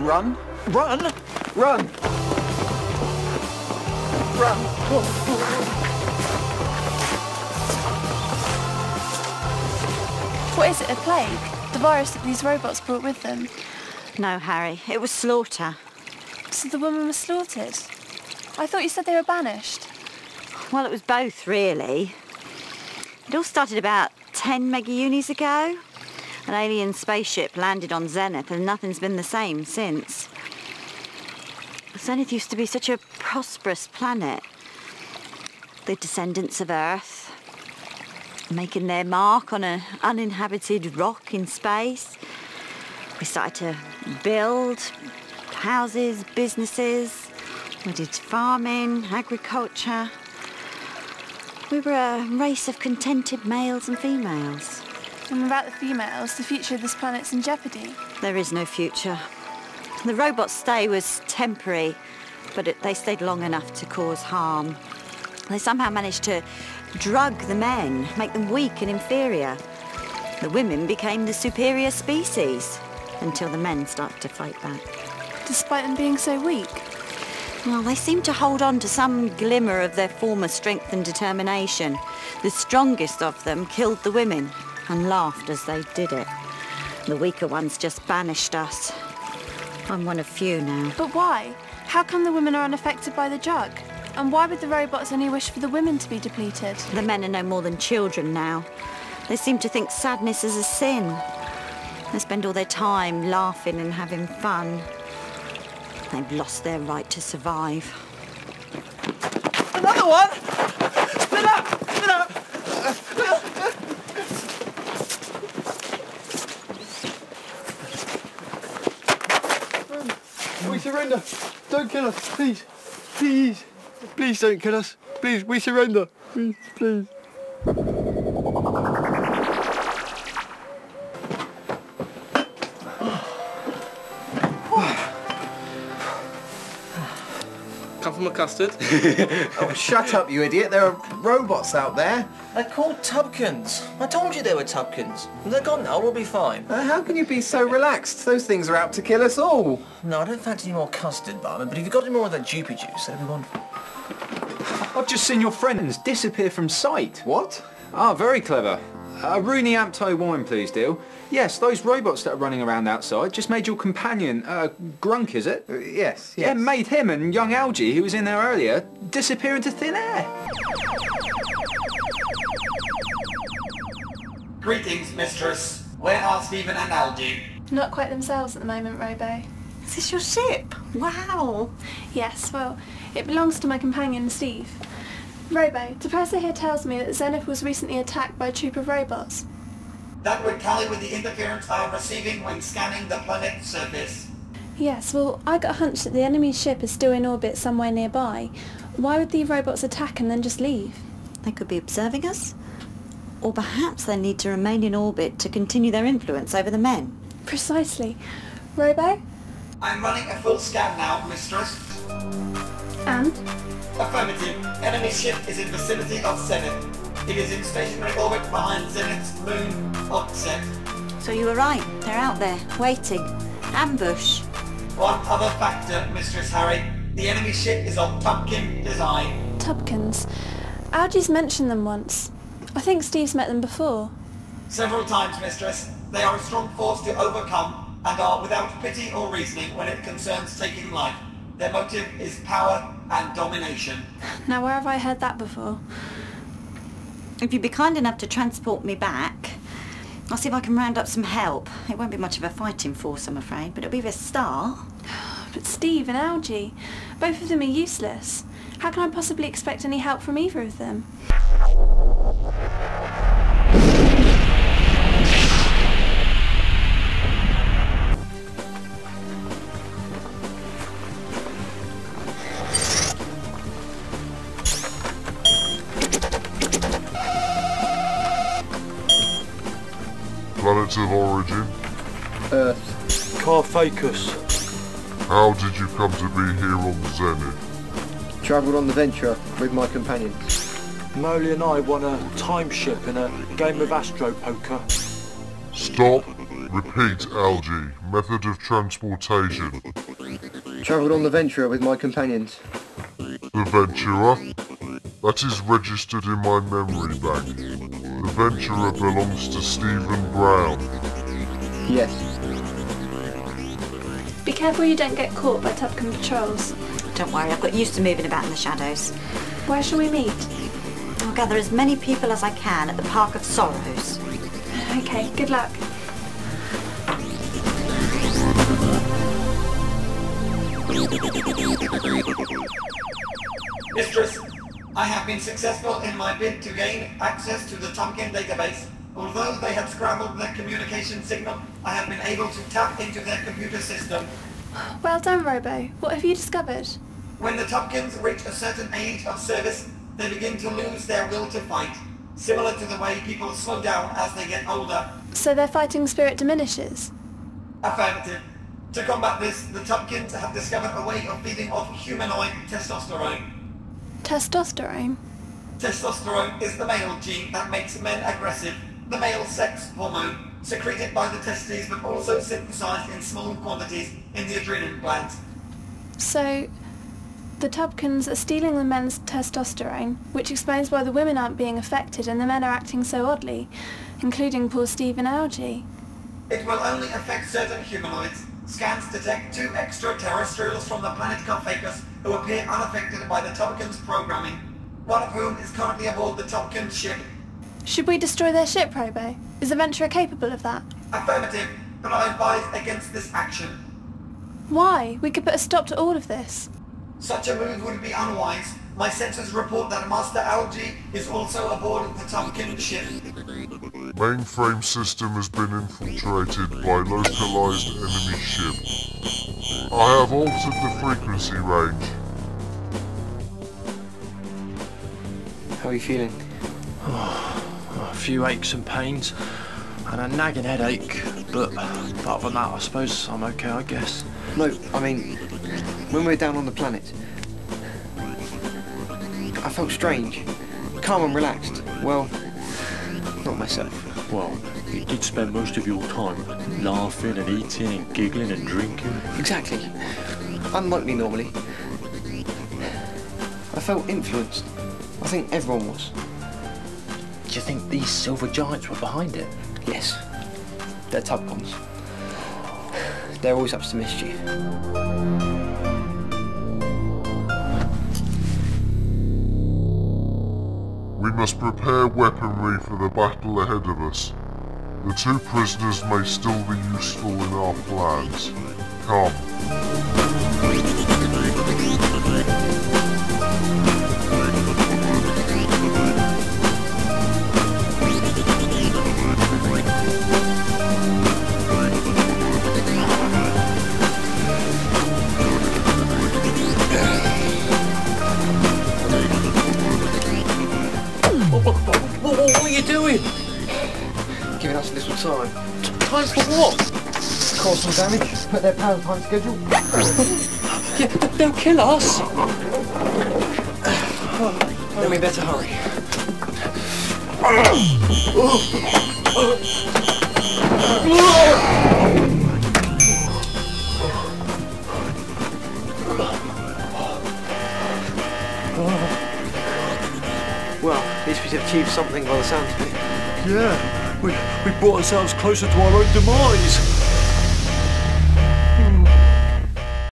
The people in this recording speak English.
run. Run! Run! Run! What is it, a plague? The virus that these robots brought with them? No, Harry, it was slaughter. So the woman was slaughtered? I thought you said they were banished. Well, it was both, really. It all started about 10 megaunis ago. An alien spaceship landed on Zenith and nothing's been the same since. Zenith used to be such a prosperous planet. The descendants of Earth, making their mark on an uninhabited rock in space. We started to build houses, businesses. We did farming, agriculture. We were a race of contented males and females. And without the females, the future of this planet's in jeopardy. There is no future. The robot's stay was temporary, but they stayed long enough to cause harm. They somehow managed to drug the men, make them weak and inferior. The women became the superior species, until the men started to fight back. Despite them being so weak? Well, they seemed to hold on to some glimmer of their former strength and determination. The strongest of them killed the women and laughed as they did it. The weaker ones just banished us. I'm one of few now. But why? How come the women are unaffected by the drug? And why would the robots only wish for the women to be depleted? The men are no more than children now. They seem to think sadness is a sin. They spend all their time laughing and having fun. They've lost their right to survive. Another one! Split up! Split up! We surrender. Don't kill us, please. Please. Please don't kill us. Please, we surrender. Please, please. Come from a custard? Oh, shut up, you idiot. There are robots out there. They're called Tubcons. I told you they were Tubcons. They're gone now, we'll be fine. How can you be so relaxed? Those things are out to kill us all. No, I don't fancy any more custard, Barman, but if you've got any more of that Jupy juice, that'd be wonderful. I've just seen your friends disappear from sight. What? Ah, very clever. A Rooney Apto wine, please, deal. Yes, those robots that are running around outside just made your companion, Grunk, is it? Yes. Yeah, made him and young Algy, who was in there earlier, disappear into thin air. Greetings, mistress. Where are Stephen and Algy? Not quite themselves at the moment, Robo. Is this your ship? Wow. Yes, well, it belongs to my companion, Steve. Robo, the presser here tells me that Zenith was recently attacked by a troop of robots. That would tally with the interference I am receiving when scanning the planet's surface. Yes, well, I got a hunch that the enemy's ship is still in orbit somewhere nearby. Why would the robots attack and then just leave? They could be observing us. Or perhaps they need to remain in orbit to continue their influence over the men. Precisely. Robo? I'm running a full scan now, mistress. And? Affirmative. Enemy ship is in vicinity of Zenith. It is in stationary orbit behind Zenith's moon offset. So you were right. They're out there, waiting. Ambush. One other factor, Mistress Harri. The enemy ship is of Tubcan design. Tubcons. Algy's mentioned them once. I think Steve's met them before. Several times, mistress. They are a strong force to overcome and are without pity or reasoning when it concerns taking life. Their motive is power and domination. Now, where have I heard that before? If you'd be kind enough to transport me back, I'll see if I can round up some help. It won't be much of a fighting force, I'm afraid, but it'll be a start. But Steve and Algy, both of them are useless. How can I possibly expect any help from either of them? Planet of origin? Earth. Carthacus. How did you come to be here on the Zenith? Travelled on the Venture with my companions. Molly and I won a time ship in a game of astro poker. Stop Repeat, Algy. Method of transportation. Travelled on the Venturer with my companions. The Venturer? That is registered in my memory bank. The Venturer belongs to Stephen Brown. Yes. Be careful you don't get caught by Tubcon patrols. Don't worry, I've got used to moving about in the shadows. Where shall we meet? I'll gather as many people as I can at the Park of Sorrows. Okay, good luck. Mistress, I have been successful in my bid to gain access to the Tubcon database. Although they had scrambled their communication signal, I have been able to tap into their computer system. Well done, Robo. What have you discovered? When the Tubcons reach a certain age of service, they begin to lose their will to fight, similar to the way people slow down as they get older. So their fighting spirit diminishes? Affirmative. To combat this, the Tubcons have discovered a way of feeding off humanoid testosterone. Testosterone? Testosterone is the male gene that makes men aggressive, the male sex hormone, secreted by the testes but also synthesized in small quantities in the adrenal glands. So, the Tubcons are stealing the men's testosterone, which explains why the women aren't being affected and the men are acting so oddly, including poor Steve and Algy. It will only affect certain humanoids. Scans detect 2 extraterrestrials from the planet Carphagus who appear unaffected by the Tubcons' programming, one of whom is currently aboard the Tubcon ship. Should we destroy their ship, Robo? Is the Venturer capable of that? Affirmative, but I advise against this action. Why? We could put a stop to all of this. Such a move would be unwise. My sensors report that Master Algy is also aboard the Tubcon ship. Mainframe system has been infiltrated by localized enemy ship. I have altered the frequency range. How are you feeling? A few aches and pains, and a nagging headache, but apart from that I suppose I'm okay, I guess. No, I mean, when we were down on the planet, I felt strange, calm and relaxed. Well, not myself. Well, you did spend most of your time laughing and eating and giggling and drinking. Exactly. Unlike me normally. I felt influenced. I think everyone was. Do you think these silver giants were behind it? Yes. They're Tubcons. They're always up to mischief. We must prepare weaponry for the battle ahead of us. The 2 prisoners may still be useful in our plans. Come. What are you doing? Giving us a little time. Time for what? Cause some damage, put their power time schedule. Yeah, they'll kill us. Then we better hurry. Well, at least we've achieved something by the sound of it. Yeah, we brought ourselves closer to our own demise.